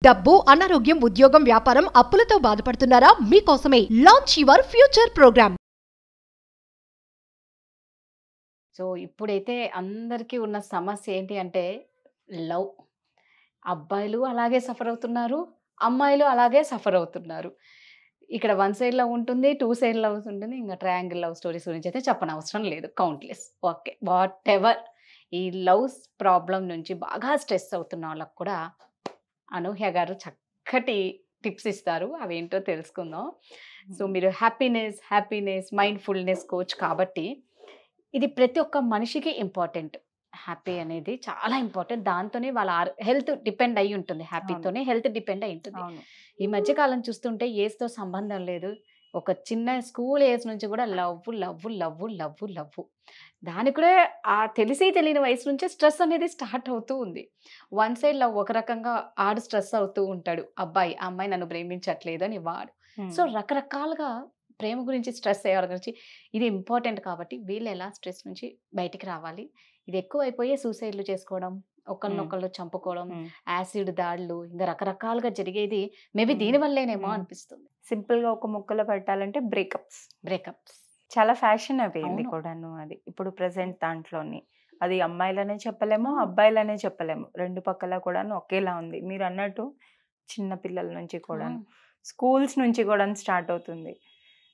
డబ్బు, అనారోగ్యం, ఉద్యోగం, వ్యాపారం, అప్పులతో బాధపడుతున్నారా? మీకోసమే launch your future programme. So ఇప్పుడైతే అందరికీ ఉన్న సమస్య ఏంటి అంటే లవ్. అబ్బాయిలు అలాగే సఫర్ అవుతున్నారు, అమ్మాయిలు అలాగే సఫర్ అవుతున్నారు. ఇక్కడ వన్ సైడ్ లవ్ ఉంటుంది, టూ సైడ్ లవ్ ఉంటుంది. ఇంకా ట్రయాంగిల్ లవ్ స్టోరీస్ గురించి అయితే చెప్పనవసరం లేదు, కౌంట్లెస్. Okay, what ever. ఈ లవ్స్ ప్రాబ్లం నుంచి బాగా స్ట్రెస్ అవుతున్న వాళ్ళకు కూడా అనూహ్య గారు చక్కటి టిప్స్ ఇస్తారు, అవేంటో తెలుసుకుందాం. సో మీరు హ్యాపీనెస్ మైండ్ఫుల్నెస్ కోచ్ కాబట్టి ఇది ప్రతి ఒక్క మనిషికి ఇంపార్టెంట్. హ్యాపీ అనేది చాలా ఇంపార్టెంట్. దాంతోనే వాళ్ళ హెల్త్ డిపెండ్ అయి ఉంటుంది, హ్యాపీతోనే హెల్త్ డిపెండ్ అయి ఉంటుంది. ఈ మధ్య కాలం చూస్తుంటే ఏజ్తో సంబంధం లేదు, ఒక చిన్న స్కూల్ ఏజ్ నుంచి కూడా love love love love love. దానికి కూడా ఆ తెలియని వయసు నుంచే స్ట్రెస్ అనేది స్టార్ట్ అవుతూ ఉంది. వన్ సైడ్ లవ్ ఒక రకంగా ఆడు స్ట్రెస్ అవుతూ ఉంటాడు, అబ్బాయి ఆ అమ్మాయి నన్ను ప్రేమించట్లేదు అని వాడు. సో రకరకాలుగా ప్రేమ గురించి, స్ట్రెస్ అయ్యే వాళ్ళ గురించి ఇది ఇంపార్టెంట్. కాబట్టి వీళ్ళు ఎలా స్ట్రెస్ నుంచి బయటికి రావాలి, ఇది ఎక్కువ అయిపోయి సూసైడ్లు చేసుకోవడం, ఒకరినొకళ్ళు చంపుకోవడం, యాసిడ్ దాడులు, ఇంకా రకరకాలుగా జరిగేది మేబీ దీనివల్లేనేమో అనిపిస్తుంది. సింపుల్గా ఒక ముక్కలో పెట్టాలంటే బ్రేకప్స్ చాలా ఫ్యాషన్ అయిపోయింది కూడాను. అది ఇప్పుడు ప్రెసెంట్ దాంట్లోని అది అమ్మాయిలనే చెప్పలేము, అబ్బాయిలనే చెప్పలేము, రెండు పక్కల కూడాను ఒకేలా ఉంది. మీరు అన్నట్టు చిన్న పిల్లల నుంచి కూడాను, స్కూల్స్ నుంచి కూడా స్టార్ట్ అవుతుంది.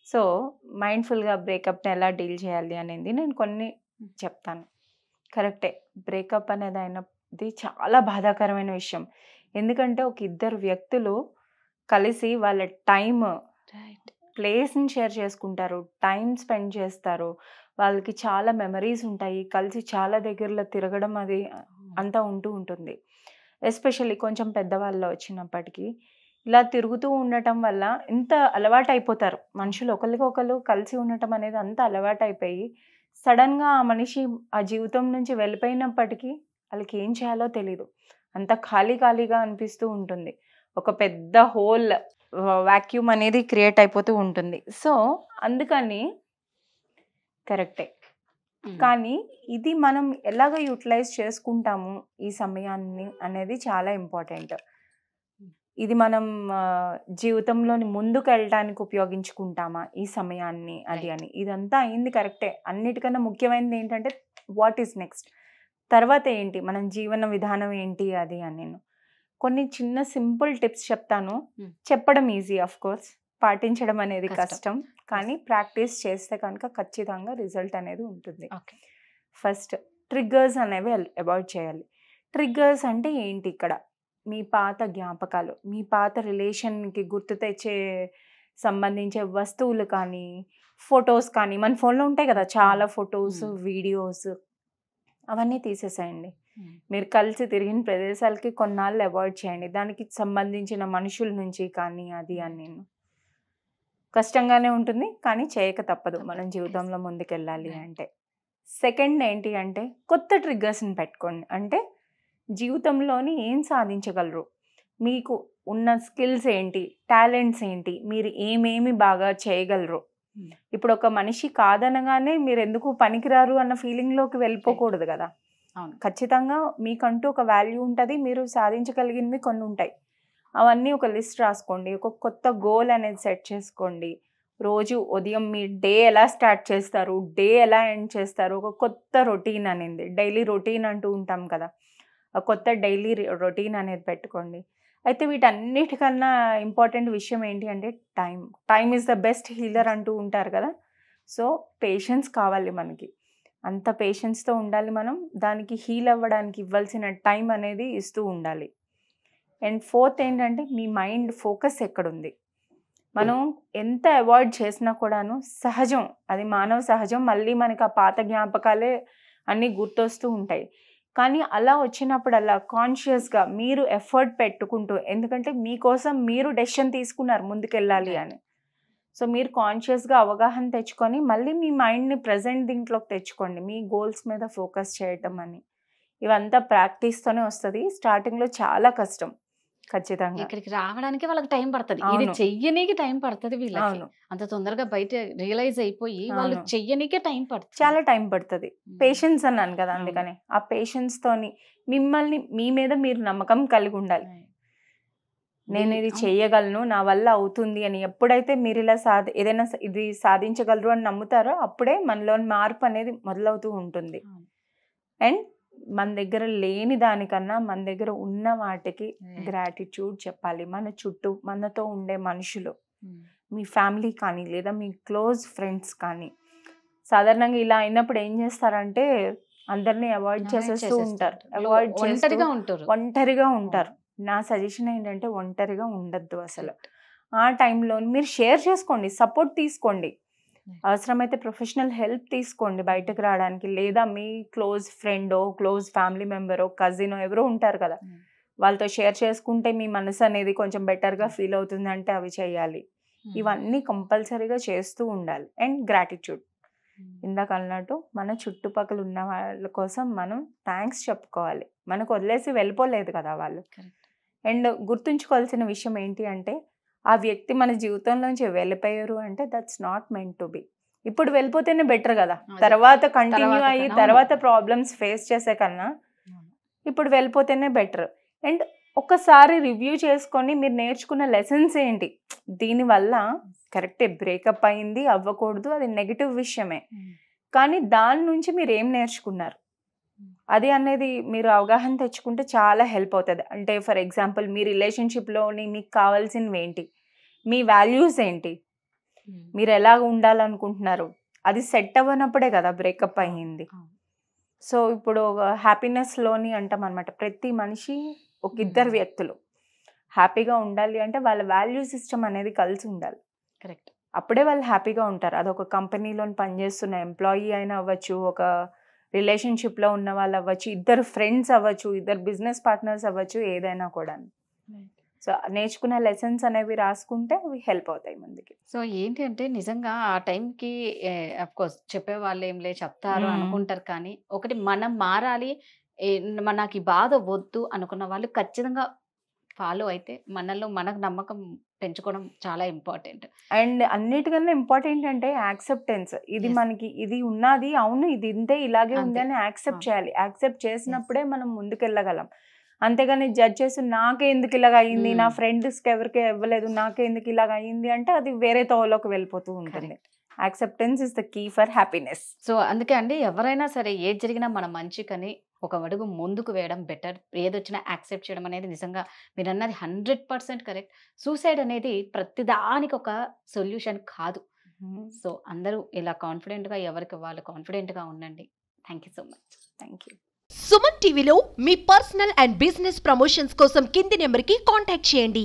సో మైండ్ఫుల్గా బ్రేకప్ని ఎలా డీల్ చేయాలి అనేది నేను కొన్ని చెప్తాను. కరెక్టే, బ్రేకప్ అనేది అయినది చాలా బాధాకరమైన విషయం. ఎందుకంటే ఒక ఇద్దరు వ్యక్తులు కలిసి వాళ్ళ టైం, ప్లేస్ని షేర్ చేసుకుంటారు, టైం స్పెండ్ చేస్తారు, వాళ్ళకి చాలా మెమరీస్ ఉంటాయి, కలిసి చాలా దగ్గరలో తిరగడం అది అంతా ఉంటూ ఉంటుంది. ఎస్పెషల్లీ కొంచెం పెద్దవాళ్ళు వచ్చినప్పటికీ ఇలా తిరుగుతూ ఉండటం వల్ల ఇంత అలవాటు అయిపోతారు మనుషులు, ఒకరికొకరు కలిసి ఉండటం అనేది అంత అలవాటు అయిపోయి సడన్గా ఆ మనిషి ఆ జీవితం నుంచి వెళ్ళిపోయినప్పటికీ వాళ్ళకి ఏం చేయాలో తెలీదు, అంత ఖాళీగా అనిపిస్తూ ఉంటుంది. ఒక పెద్ద హోల్ వాక్యూమ్ అనేది క్రియేట్ అయిపోతూ ఉంటుంది. సో అందుకని కరెక్టే, కానీ ఇది మనం ఎలాగ యూటిలైజ్ చేసుకుంటాము ఈ సమయాన్ని అనేది చాలా ఇంపార్టెంట్. ఇది మనం జీవితంలోని ముందుకు వెళ్ళడానికి ఉపయోగించుకుంటామా ఈ సమయాన్ని, అది అని ఇదంతా అయింది కరెక్టే. అన్నిటికన్నా ముఖ్యమైనది ఏంటంటే వాట్ ఈస్ నెక్స్ట్, తర్వాత ఏంటి, మనం జీవన విధానం ఏంటి అది అని. నేను కొన్ని చిన్న సింపుల్ టిప్స్ చెప్తాను. చెప్పడం ఈజీ, ఆఫ్ కోర్స్ పాటించడం అనేది కష్టం, కానీ ప్రాక్టీస్ చేస్తే కనుక ఖచ్చితంగా రిజల్ట్ అనేది ఉంటుంది. ఫస్ట్ ట్రిగ్గర్స్ అనేవి అవాయిడ్ చేయాలి. ట్రిగ్గర్స్ అంటే ఏంటి, ఇక్కడ మీ పాత జ్ఞాపకాలు, మీ పాత రిలేషన్కి గుర్తు తెచ్చే సంబంధించే వస్తువులు కానీ, ఫొటోస్ కానీ, మన ఫోన్లో ఉంటాయి కదా చాలా ఫొటోస్, వీడియోస్, అవన్నీ తీసేసేయండి. మీరు కలిసి తిరిగిన ప్రదేశాలకి కొన్నాళ్ళు అవాయిడ్ చేయండి, దానికి సంబంధించిన మనుషుల నుంచి కానీ అది అని. నేను కష్టంగానే ఉంటుంది, కానీ చేయక తప్పదు మనం జీవితంలో ముందుకెళ్ళాలి అంటే. సెకండ్ ఏంటి అంటే కొత్త ట్రిగ్గర్స్ని పెట్టుకోండి. అంటే జీవితంలోని ఏం సాధించగలరు, మీకు ఉన్న స్కిల్స్ ఏంటి, టాలెంట్స్ ఏంటి, మీరు ఏమేమి బాగా చేయగలరు. ఇప్పుడు ఒక మనిషి కాదనగానే మీరు ఎందుకు పనికిరారు అన్న ఫీలింగ్లోకి వెళ్ళిపోకూడదు కదా. ఖచ్చితంగా మీకంటూ ఒక వాల్యూ ఉంటుంది, మీరు సాధించగలిగినవి కొన్ని ఉంటాయి, అవన్నీ ఒక లిస్ట్ రాసుకోండి. ఒక కొత్త గోల్ అనేది సెట్ చేసుకోండి. రోజు ఉదయం మీ డే ఎలా స్టార్ట్ చేస్తారు, డే ఎలా ఎండ్ చేస్తారు, ఒక కొత్త రొటీన్ అనేది, డైలీ రొటీన్ అంటూ ఉంటాం కదా, ఆ కొత్త డైలీ రొటీన్ అనేది పెట్టుకోండి. అయితే వీటన్నిటికన్నా ఇంపార్టెంట్ విషయం ఏంటి అంటే time is the best healer అంటూ ఉంటారు కదా. సో పేషెన్స్ కావాలి మనకి, అంత పేషెన్స్తో ఉండాలి మనం, దానికి హీల్ అవ్వడానికి ఇవ్వాల్సిన టైం అనేది ఇస్తూ ఉండాలి. అండ్ ఫోర్త్ ఏంటంటే మీ మైండ్ ఫోకస్ ఎక్కడుంది. మనం ఎంత అవాయిడ్ చేసినా కూడాను సహజం, అది మానవ సహజం, మళ్ళీ మనకి ఆ పాత జ్ఞాపకాలే అన్నీ గుర్తొస్తూ ఉంటాయి. కానీ అలా వచ్చినప్పుడల్లా కాన్షియస్గా మీరు ఎఫర్ట్ పెట్టుకుంటూ, ఎందుకంటే మీకోసం మీరు డెసిషన్ తీసుకున్నారు ముందుకెళ్ళాలి అని, సో మీరు కాన్షియస్గా అవగాహన తెచ్చుకొని మళ్ళీ మీ మైండ్ని ప్రజెంట్ దీంట్లోకి తెచ్చుకోండి, మీ గోల్స్ మీద ఫోకస్ చేయటం అని. ఇవంతా ప్రాక్టీస్తోనే వస్తుంది, స్టార్టింగ్లో చాలా కష్టం ఖచ్చితంగా. ఇక్కడికి రావడానికి వాళ్ళకి టైం పడుతుంది, ఇది చెయ్యనీకి టైం పడుతుంది వీళ్ళకి. అంత తొందరగా బయట రియలైజ్ అయిపోయి వాళ్ళు చెయ్యనీకే టైం పడుతుంది, చాలా టైం పడుతుంది. పేషెన్స్ అన్నాను కదా, అందుకనే ఆ పేషెన్స్ తోని మిమ్మల్ని మీ మీద మీరు నమ్మకం కలిగి ఉండాలి. నేను ఇది చేయగలను, నా వల్ల అవుతుంది అని ఎప్పుడైతే మీరు ఇలా ఏదైనా ఇది సాధించగలరు అని నమ్ముతారో అప్పుడే మనలోని మార్పు అనేది మొదలవుతూ ఉంటుంది. అండ్ మన దగ్గర లేని దానికన్నా మన దగ్గర ఉన్న వాటికి గ్రాటిట్యూడ్ చెప్పాలి. మన చుట్టూ మనతో ఉండే మనుషులు, మీ ఫ్యామిలీ కానీ లేదా మీ క్లోజ్ ఫ్రెండ్స్ కానీ సాధారణంగా ఇలా అయినప్పుడు ఏం చేస్తారంటే అందరినీ అవాయిడ్ చేసేస్తూ ఉంటారు, ఒంటరిగా ఉంటారు. నా సజెషన్ ఏంటంటే ఒంటరిగా ఉండద్దు అసలు. ఆ టైంలో మీరు షేర్ చేసుకోండి, సపోర్ట్ తీసుకోండి, అవసరమైతే ప్రొఫెషనల్ హెల్ప్ తీసుకోండి బయటకు రావడానికి. లేదా మీ క్లోజ్ ఫ్రెండో, క్లోజ్ ఫ్యామిలీ మెంబరో, కజినో ఎవరో ఉంటారు కదా, వాళ్ళతో షేర్ చేసుకుంటే మీ మనసు అనేది కొంచెం బెటర్గా ఫీల్ అవుతుంది అంటే అవి చేయాలి. ఇవన్నీ కంపల్సరీగా చేస్తూ ఉండాలి. అండ్ గ్రాటిట్యూడ్, ఇందాక అన్నట్టు మన చుట్టుపక్కల ఉన్న వాళ్ళ కోసం మనం థ్యాంక్స్ చెప్పుకోవాలి. మనకు వదిలేసి వెళ్ళిపోలేదు కదా వాళ్ళు. అండ్ గుర్తుంచుకోవాల్సిన విషయం ఏంటి అంటే ఆ వ్యక్తి మన జీవితంలోంచి వెళ్ళిపోయారు అంటే that's not meant to be. ఇప్పుడు వెళ్ళిపోతేనే బెటర్ కదా, తర్వాత కంటిన్యూ అయ్యి తర్వాత ప్రాబ్లమ్స్ ఫేస్ చేసే కన్నా ఇప్పుడు వెళ్ళిపోతేనే బెటర్. అండ్ ఒక్కసారి రివ్యూ చేసుకొని మీరు నేర్చుకున్న లెసన్స్ ఏంటి, దీనివల్ల కరెక్టే బ్రేకప్ అయింది అవ్వకూడదు, అది నెగిటివ్ విషయమే, కానీ దాని నుంచి మీరు ఏం నేర్చుకున్నారు అది అనేది మీరు అవగాహన తెచ్చుకుంటే చాలా హెల్ప్ అవుతుంది. అంటే ఫర్ ఎగ్జాంపుల్ మీ రిలేషన్షిప్లోని మీకు కావాల్సినవి ఏంటి, మీ వాల్యూస్ ఏంటి, మీరు ఎలా ఉండాలనుకుంటున్నారు, అది సెట్ అవ్వనప్పుడే కదా బ్రేకప్ అయ్యింది. సో ఇప్పుడు హ్యాపీనెస్లోని అంటాం అనమాట, ప్రతి మనిషి ఒక ఇద్దరు వ్యక్తులు హ్యాపీగా ఉండాలి అంటే వాళ్ళ వాల్యూ సిస్టమ్ అనేది కలిసి ఉండాలి. కరెక్ట్, అప్పుడే వాళ్ళు హ్యాపీగా ఉంటారు. అదొక కంపెనీలో పనిచేస్తున్న ఎంప్లాయీ అయినా అవ్వచ్చు, ఒక రిలేషన్షిప్లో ఉన్న వాళ్ళు అవ్వచ్చు, ఇద్దరు ఫ్రెండ్స్ అవ్వచ్చు, ఇద్దరు బిజినెస్ పార్ట్నర్స్ అవ్వచ్చు, ఏదైనా కూడా. సో నేర్చుకున్న లెసన్స్ అనేవి రాసుకుంటే అవి హెల్ప్ అవుతాయి ముందుకి. సో ఏంటి అంటే నిజంగా ఆ టైంకి అఫ్కోర్స్ చెప్పేవాళ్ళు ఏం లే చెప్తారు అనుకుంటారు, కానీ ఒకటి మనం మారాలి, నాకు ఈ బాధ వద్దు అనుకున్న వాళ్ళు ఖచ్చితంగా ఫాలో అయితే మనలో మనకు నమ్మకం పెంచుకోవడం చాలా ఇంపార్టెంట్. అండ్ అన్నిటికన్నా ఇంపార్టెంట్ అంటే యాక్సెప్టెన్స్. ఇది మనకి ఇది ఉన్నది, అవును ఇది ఇంతే ఇలాగే ఉంది అని యాక్సెప్ట్ చేయాలి. యాక్సెప్ట్ చేసినప్పుడే మనం ముందుకెళ్ళగలం. అంతేగాని జడ్జ్ చేసి నాకే ఎందుకు ఇలాగ అయ్యింది, నా ఫ్రెండ్స్కి ఎవరికి ఇవ్వలేదు, నాకే ఎందుకు ఇలాగ అయ్యింది అంటే అది వేరే తోవలోకి వెళ్ళిపోతూ ఉంటుంది. Acceptance is the key for happiness. So అందుకే అండి ఎవరైనా సరే ఏది జరిగినా మన మంచికని ఒక అడుగు ముందుకు వేయడం బెటర్. ఏదొచ్చినా యాక్సెప్ట్ చేయడం అనేది నిజంగా మీరు అన్నది 100% కరెక్ట్. సూసైడ్ అనేది ప్రతిదానికి ఒక సొల్యూషన్ కాదు. సో అందరూ ఇలా కాన్ఫిడెంట్గా ఎవరికి వాళ్ళు కాన్ఫిడెంట్గా ఉండండి. Thank you so much. Thank you. Suman టీవీలో మీ పర్సనల్ అండ్ బిజినెస్ ప్రమోషన్స్ కోసం కింది నెంబర్కి కాంటాక్ట్ చేయండి.